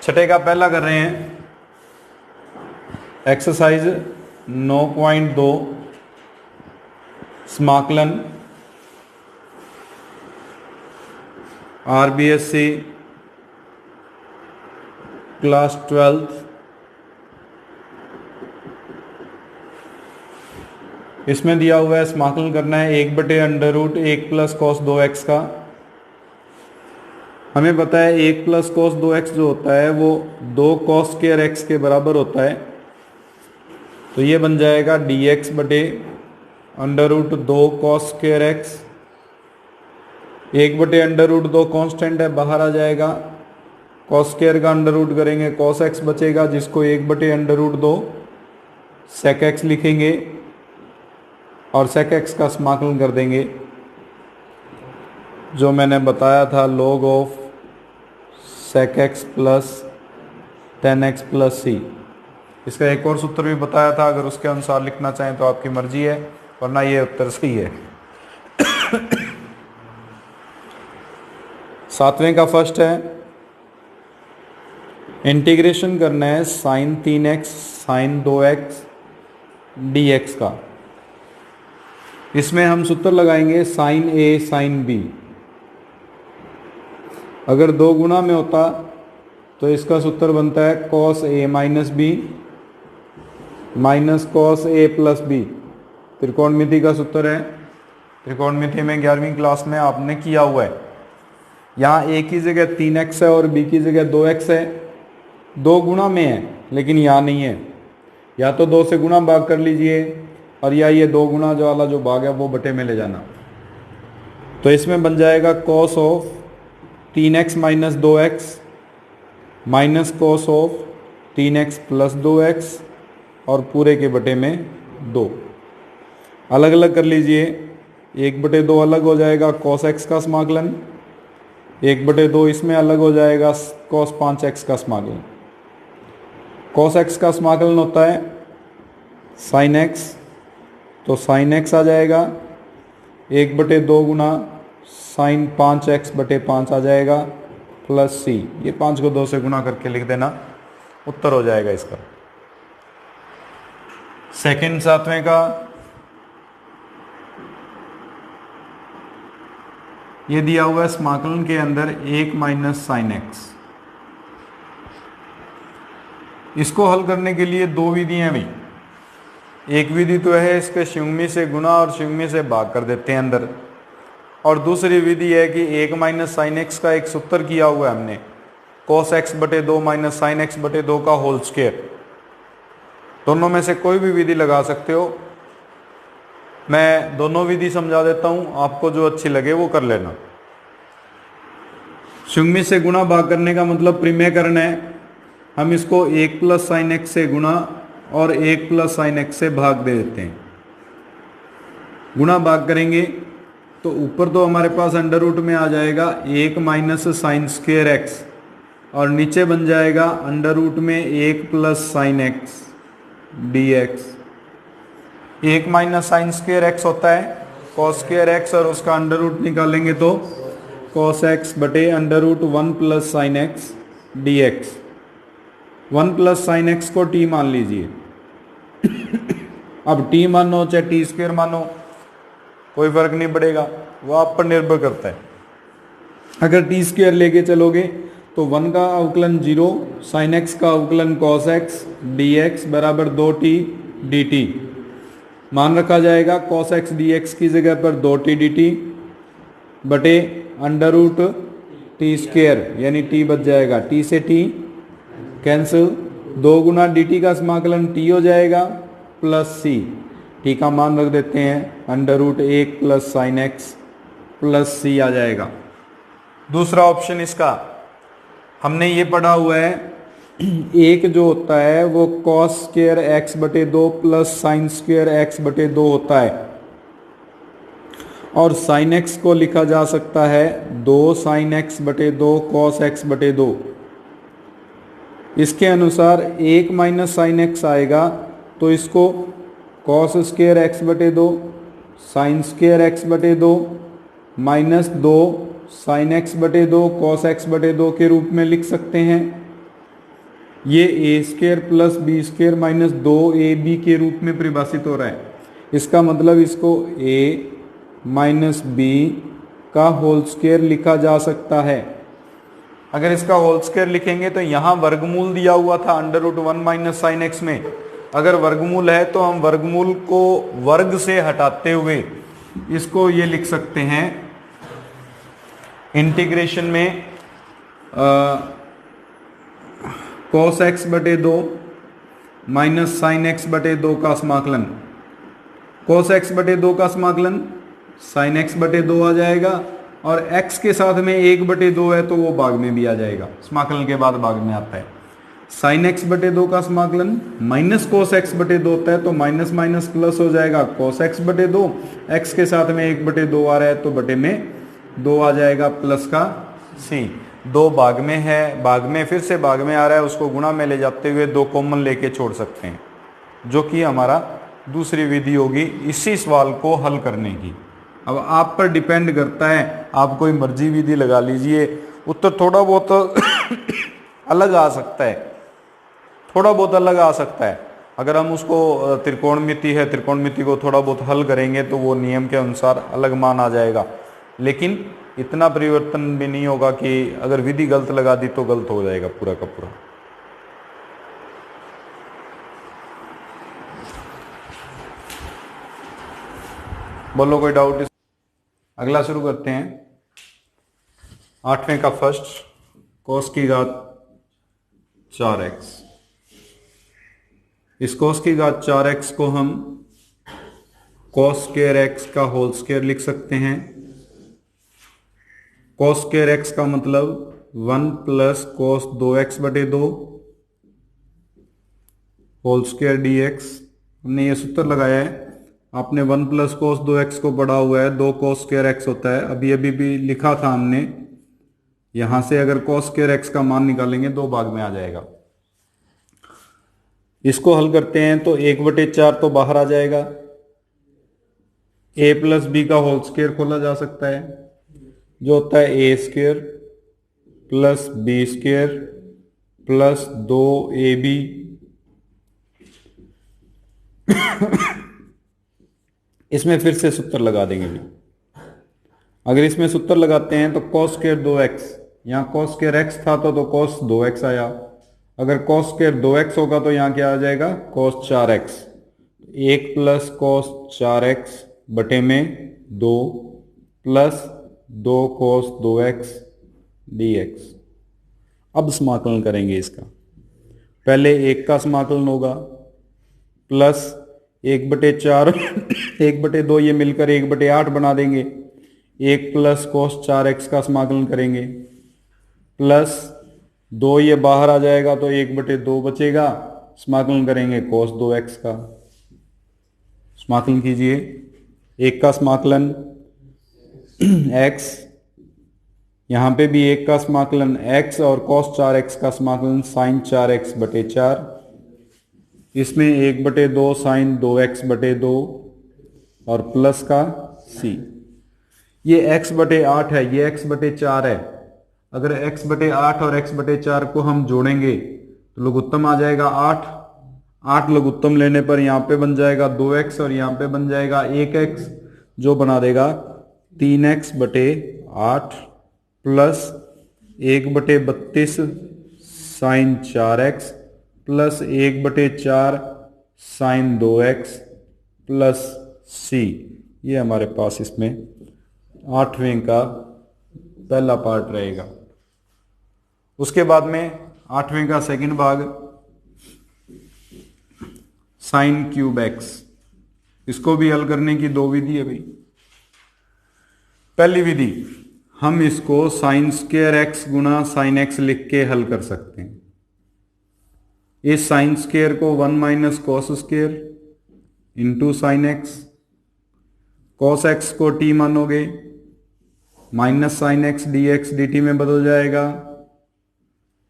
छठे का पहला कर रहे हैं, एक्सरसाइज 9.2 समाकलन RBSC क्लास 12th। इसमें दिया हुआ है समाकलन करना है 1/√1 + cos 2x का। हमें पता है 1 + cos 2x जो होता है वो 2 cos स्क्वायर x के बराबर होता है, तो ये बन जाएगा dx/√2 cos square x। 1/√2 constant है, बाहर आ जाएगा। cos स्क्वायर का अंडर रूट करेंगे cos x बचेगा, जिसको 1/√2 sec x लिखेंगे और sec x का समाकलन कर देंगे, जो मैंने बताया था log of sec x + tan x + c। इसका एक और सूत्र भी बताया था, अगर उसके अनुसार लिखना चाहें तो आपकी मर्जी है, वरना ये उत्तर सही है। सातवें का फर्स्ट है, इंटीग्रेशन करना है sin 3x sin 2x dx का। इसमें हम सूत्र लगाएंगे sin a sin b। अगर 2 गुना में होता तो इसका सूत्र बनता है cos a - b - cos a + b। त्रिकोणमिति का सूत्र है, त्रिकोणमिति में 11वीं क्लास में आपने किया हुआ है। यहाँ a की जगह 3x है और b की जगह 2x है। 2 गुना में है लेकिन यहाँ नहीं है, या तो 2 से गुना भाग कर लीजिए और या ये 2 गुना जो वाला जो भाग है वो बटे में ले जाना। तो इसमें बन जाएगा cos of 3x - 2x minus cos of 3x + 2x और पूरे के बटे में 2। अलग अलग कर लीजिए, 1/2 अलग हो जाएगा cos x का समाकलन, 1/2 इसमें अलग हो जाएगा cos 5x का समाकलन। cos x का समाकलन होता है sin x, तो sin x आ जाएगा 1/2 गुना sin 5x/5 आ जाएगा प्लस c। ये 5 को 2 से गुना करके लिख देना, उत्तर हो जाएगा इसका। सेकंड सातवें का, ये दिया हुआ है समाकलन के अंदर 1 - sin x। इसको हल करने के लिए 2 विधियां भी। एक विधि तो है इसके शून्य से गुणा और शून्य से भाग कर देते हैं अंदर, और दूसरी विधि है कि 1 - sin x का एक सूत्र किया हुआ है हमने, cos x/2 - sin x/2 का होल स्क्वायर। दोनों में से कोई भी विधि लगा सकते हो, मैं दोनों विधि समझा देता हूँ, आपको जो अच्छी लगे वो कर लेना। शून्य से गुणा भाग करने का मतलब प्रिमेयकरण है, हम इसको 1 + sin x से गुणा और 1 + sin x से भाग दे देते हैं। गुणा भाग करेंगे तो ऊपर तो हमारे पास अंडर रूट में आ जाएगा 1 - sin स्क्वायर x, और नीचे बन जाएगा अंडर रूट में 1 + sin x dx। 1 - sin square x होता है cos स्क्वायर x, और उसका अंडर रूट निकालेंगे तो cos x/√1 + sin x dx। 1 + sin x को t मान लीजिए। अब t मानो चाहे t² मानो, कोई फर्क नहीं पड़ेगा, वो आप पर निर्भर करता है। अगर t² लेके चलोगे तो 1 का अवकलन 0, sin x का अवकलन cos x dx = 2t dt। मान रखा जाएगा cos x dx की जगह पर 2t dt बटे अंडर रूट t², यानी t बच जाएगा, t से t कैंसिल, 2 गुना dt का समाकलन t हो जाएगा प्लस c। t का मान रख देते हैं under root 1 + sin x plus c आ जाएगा। दूसरा ऑप्शन इसका हमने ये पढ़ा हुआ है, एक जो होता है वो cos square x/2 + sin square x/2 होता है, और sin x को लिखा जा सकता है 2 sin x/2 cos x/2। इसके अनुसार 1 - sin x आएगा तो इसको cos square x/2 sin square x/2 -2 sin x/2 cos x/2 के रूप में लिख सकते हैं। ये a square plus B square minus 2ab के रूप में परिभाषित हो रहा है। इसका मतलब इसको a माइनस बी का होल स्क्वायर लिखा जा सकता है। अगर इसका होल स्क्वायर लिखेंगे तो यहाँ वर्गमूल दिया हुआ था √1 माइनस साइन एक्स में। अगर वर्गमूल है तो हम वर्गमूल को वर्ग से हटाते हुए इसको ये लिख सकते हैं इंटीग्रेशन में cos x बटे 2 माइनस साइन एक्स बटे 2 का समाकलन। cos x बटे 2 का समाकलन साइन एक्स बटे 2 आ जाएगा और x के साथ में 1 बटे 2 है तो वो भाग में भी आ जाएगा, समाकलन के बाद भाग में आता है। साइन एक्स बटे 2 का समाकलन माइनस cos x बटे 2 होता है तो माइनस माइनस प्लस हो जाएगा cos x बटे 2, x के साथ में 1 बटे 2 आ रहा है तो बटे में 2 आ जाएगा प्लस का c। 2 भाग में है, भाग में फिर से भाग में आ रहा है, उसको गुणा में ले जाते हुए 2 कॉमन लेके छोड़ सकते हैं, जो कि हमारा दूसरी विधि होगी इसी सवाल को हल करने की। अब आप पर डिपेंड करता है, आप कोई मर्जी विधि लगा लीजिए, उत्तर थोड़ा बहुत अलग आ सकता है, थोड़ा बहुत अलग आ सकता है। अगर हम उसको त्रिकोणमिति है, त्रिकोणमिति को थोड़ा बहुत हल करेंगे तो वो नियम के अनुसार अलग मान आ जाएगा, लेकिन इतना परिवर्तन भी नहीं होगा कि अगर विधि गलत लगा दी तो गलत हो जाएगा पूरा का पूरा। बोलो कोई डाउट? अगला शुरू करते हैं। 8वें का फर्स्ट, cos की घात 4x। इस cos की घात 4x को हम cos स्क्वायर x का होल स्क्वायर लिख सकते हैं। cos स्क्वायर x का मतलब 1 प्लस cos 2x बटे 2 होल स्क्वायर dx। हमने ये सूत्र लगाया है, आपने 1 प्लस cos 2x को पढ़ा हुआ है, 2 cos स्क्वायर x होता है। अभी अभी भी लिखा था हमने, यहां से अगर cos स्क्वायर x का मान निकालेंगे 2 भाग में आ जाएगा। इसको हल करते हैं तो 1/4 तो बाहर आ जाएगा, a प्लस बी का होल स्क्वायर खोला जा सकता है, जो होता है a square plus B square plus 2ab इसमें फिर से सूत्र लगा देंगे भी। अगर इसमें सूत्र लगाते हैं तो cos स्क्वायर 2x, यहाँ cos स्क्वायर x था तो cos 2x आया। अगर cos स्क्वायर 2x होगा तो यहाँ क्या आ जाएगा, cos 4x। 1 plus cos 4x बटे में 2 प्लस 2 cos 2x dx। अब समाकलन करेंगे इसका। पहले 1 का समाकलन होगा प्लस 1/4 1/2 ये मिलकर 1/8 बना देंगे। 1 प्लस cos 4x का समाकलन करेंगे प्लस 2 ये बाहर आ जाएगा तो 1/2 बचेगा, समाकलन करेंगे cos 2x का। समाकलन कीजिए, 1 का समाकलन x, यहाँ पे भी 1 का समाकलन x और cos 4x का समाकलन sin 4x बटे 4। इसमें 1/2 sin 2x बटे 2 और प्लस का c। ये x/8 है, ये x/4 है। अगर x/8 और x/4 को हम जोड़ेंगे तो लघुत्तम आ जाएगा 8। 8 लघुत्तम लेने पर यहाँ पे बन जाएगा 2x और यहाँ पे बन जाएगा 1x, जो बना देगा 3x/8 plus 1/32 sine 4x plus 1/4 sine 2x plus c। ये हमारे पास इसमें 8वें का पहला पार्ट रहेगा। उसके बाद में 8वें का सेकंड भाग साइन क्यूब x। इसको भी हल करने की 2 विधि है भाई। पहली विधि, हम इसको साइन स्क्वायर x गुणा साइन x लिख के हल कर सकते हैं। इस साइन स्क्वायर को 1 minus cos square into sine x, cos x को t मानोगे, minus sine x d x d t में बदल जाएगा।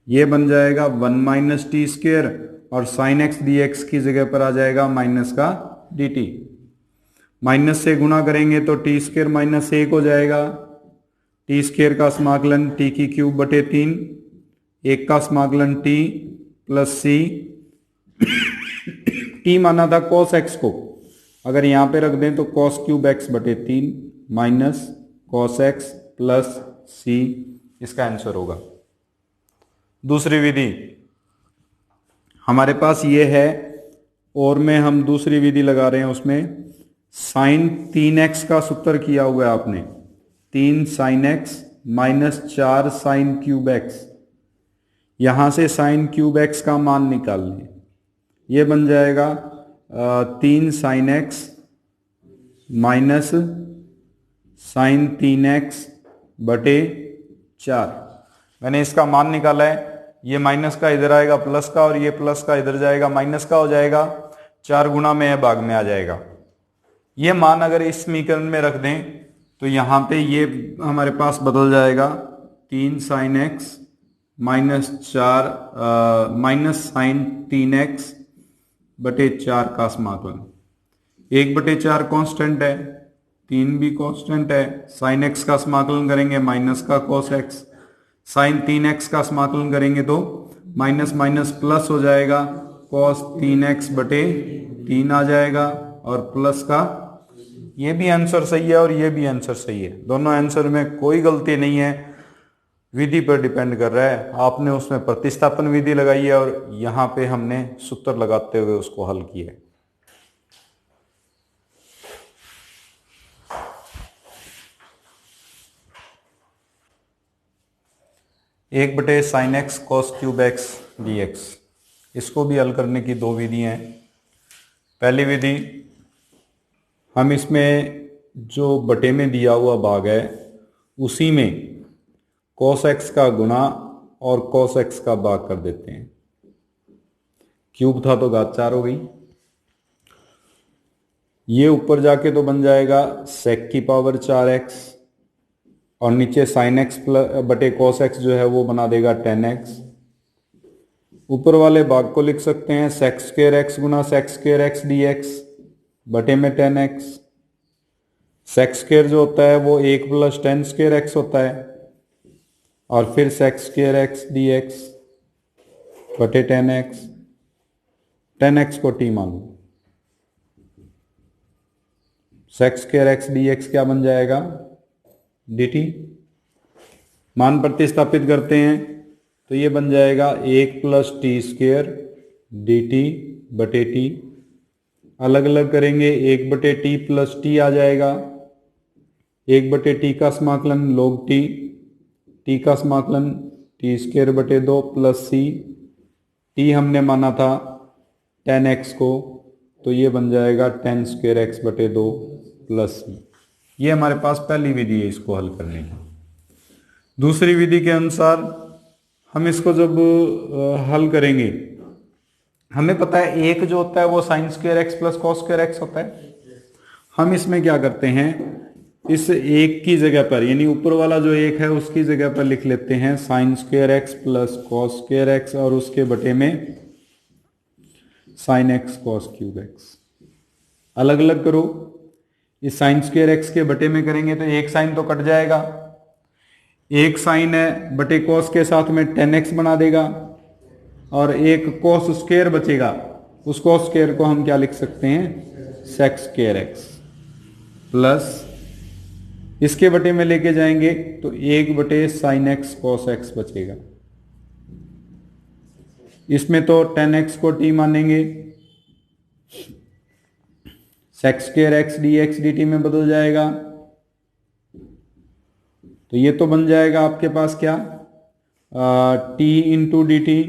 ये बन जाएगा 1 माइनस टी स्क्वायर और साइन एक्स डी एक्स की जगह पर आ जाएगा माइनस का डी टी। माइनस से गुणा करेंगे तो टी स्क्वायर माइनस 1 हो जाएगा। टी स्क्वायर का समाकलन टी की क्यूब बटे 3, 1 का समाकलन टी प्लस सी, टी माना था कॉस एक्स को, अगर यहां पे रख दें तो कॉस क्यूब एक्स बटे 3 माइनस कॉस एक्स प्लस सी, इसका आंसर होगा। दूसरी विधि हमारे पास ये है, और में हम दूसरी विधि लगा रहे हैं, उसमें साइन 3x का सूत्र किया हुआ है आपने, 3 sine x minus 4 sine cube x, यहां से साइन क्यूब एक्स का मान निकाल लें, ये बन जाएगा 3 sine x minus sine 3x बटे 4। मैंने इसका मान निकाला है, ये माइनस का इधर आएगा प्लस का, और ये प्लस का इधर जाएगा माइनस का हो जाएगा, 4 गुना में है भाग में आ जाएगा। ये मान अगर इस समीकरण में रख दें तो यहाँ पे ये हमारे पास बदल जाएगा 3 sine x minus 4 minus sine 3x बटे 4 का समाकलन, 1/4 कांस्टेंट है, 3 भी कांस्टेंट है, साइन एक्स का समाकलन करेंगे माइनस का कॉस एक्स, साइन 3x का समाकलन करेंगे तो माइनस माइनस प्लस हो जाएगा, कॉस 3x बटे 3 आ जाएगा, और प्लस का, ये भी आंसर सही है और ये भी आंसर सही है, दोनों आंसर में कोई गलती नहीं है, विधि पर डिपेंड कर रहा है। आपने उसमें प्रतिस्थापन विधि लगाई है और यहाँ पे हमने सूत्र लगाते हुए उसको हल किया है। एक बटे sine x cos cube x d x, इसको भी हल करने की दो विधियाँ हैं। पहली विधि, हम इसमें जो बटे में दिया हुआ भाग है उसी में कॉस एक्स का गुणा और कॉस एक्स का भाग कर देते हैं, क्यूब था तो घात 4 हो गई, ये ऊपर जाके तो बन जाएगा सेक की पावर 4x, और नीचे साइन एक्स बटे कॉस एक्स जो है वो बना देगा 10x। ऊपर वाले भाग को लिख सकते हैं सेक स्क्वायर एक्स गुना sec square x d x बटे में 10x। सेक स्क्वायर जो होता है वो 1 प्लस 10 स्क्वायर एक्स होता है, और फिर sec square x d x बटे 10x, 10x को t मान लो, sec square x d x क्या बन जाएगा dt। मान प्रतिस्थापित करते हैं तो ये बन जाएगा 1 plus T square D T बटे टी, अलग अलग करेंगे 1 बटे टी प्लस टी आ जाएगा, 1 बटे टी का समाकलन log टी का समाकलन टी स्क्वायर बटे 2 प्लस सी, टी हमने माना था 10x को, तो ये बन जाएगा 10 स्क्वायर एक्स बटे 2 प्लस सी। ये हमारे पास पहली विधि है इसको हल करने की। दूसरी विधि के अनुसार हम इसको जब हल करेंगे, हमें पता है एक जो होता है वो sine square x plus cos square x होता है। हम इसमें क्या करते हैं, इस एक की जगह पर, यानी ऊपर वाला जो एक है उसकी जगह पर लिख लेते हैं sine square x plus cos square x, और उसके बटे में sine x cos cube x. अलग अलग करो, इस साइन स्क्वायर एक्स के बटे में करेंगे तो एक साइन तो कट जाएगा, एक साइन है बटे कॉस के साथ में 10x बना देगा, और एक कॉस स्क्वायर बचेगा, उस कॉस स्क्वायर को हम क्या लिख सकते हैं सेक स्क्वायर एक्स, प्लस इसके बटे में लेके जाएंगे तो 1 बटे साइन एक्स कॉस एक्स बचेगा। इसमें तो 10x को t मानेंगे, sec square x d x d t में बदल जाएगा, तो ये तो बन जाएगा आपके पास क्या t into D T,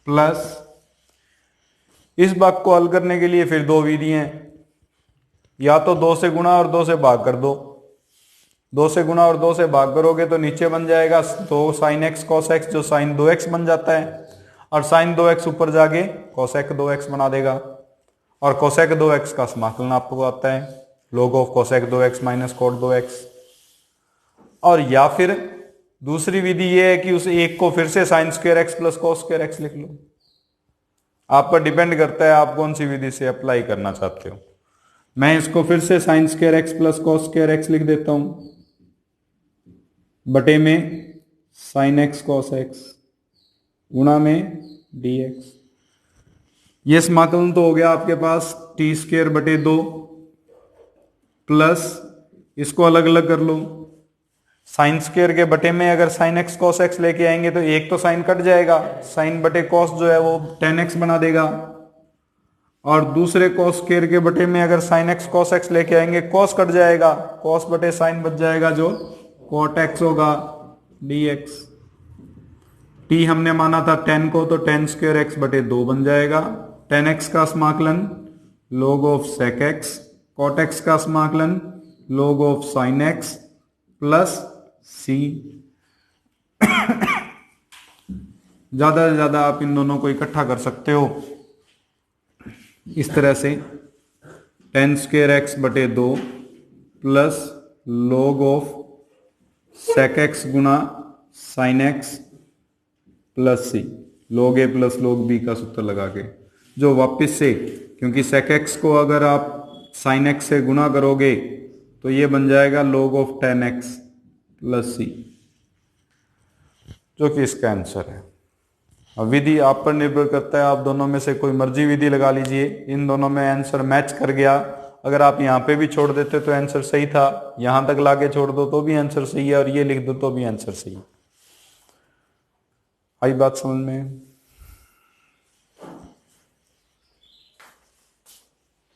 plus इस भाग को हल करने के लिए फिर दो विधियां हैं, या तो 2 से गुणा और 2 से भाग कर दो, 2 से गुणा और 2 से भाग करोगे तो नीचे बन जाएगा 2 साइन एक्स कॉस एक्स जो साइन 2x बन जाता है, और साइन 2x ऊपर जाके कोसेक 2x बना देगा, और कोसेक 2x का समाकलन आपको आता है log of cosec 2x minus cot 2x। और या फिर दूसरी विधि ये है कि उस एक को फिर से sine square x plus cos square x लिख लो, आप पर डिपेंड करता है आप कौन सी विधि से अप्लाई करना चाहते हो। मैं इसको फिर से sine square x plus cos square x लिख देता हूं, बटे में साइन एक्स कॉस एक्स, गुणा में dx। ये समाकलन तो हो गया आपके पास t² बटे 2 प्लस इसको अलग अलग कर लो, साइन स्क्वायर के बटे में अगर साइन एक्स कॉस एक्स लेके आएंगे तो एक तो साइन कट जाएगा, साइन बटे कॉस जो है वो tan x बना देगा, और दूसरे कॉस स्क्वायर के बटे में अगर साइन एक्स कॉस एक्स लेके आएंगे कॉस कट जाएगा, कॉस बटे साइन बच जाएगा जो कॉट एक्स होगा dx। t हमने माना था tan को, तो tan² x बटे 2 बन जाएगा। tan x का समाकलन log of sec x, cot x का समाकलन log of sin x plus c। ज्यादा से ज्यादा आप इन दोनों को इकट्ठा कर सकते हो इस तरह से, tan² x बटे 2 plus log of sec x गुणा sin x plus c, log a plus log b का सूत्र लगा के, जो वापस से, क्योंकि sec x को अगर आप sin x से गुणा करोगे तो ये बन जाएगा log of tan x plus c, जो कि इसका आंसर है। अब विधि आप पर निर्भर करता है, आप दोनों में से कोई मर्जी विधि लगा लीजिए। इन दोनों में आंसर मैच कर गया, अगर आप यहाँ पे भी छोड़ देते तो आंसर सही था, यहां तक लाके छोड़ दो तो भी आंसर सही है, और ये लिख दो तो भी आंसर सही है। आई बात समझ में?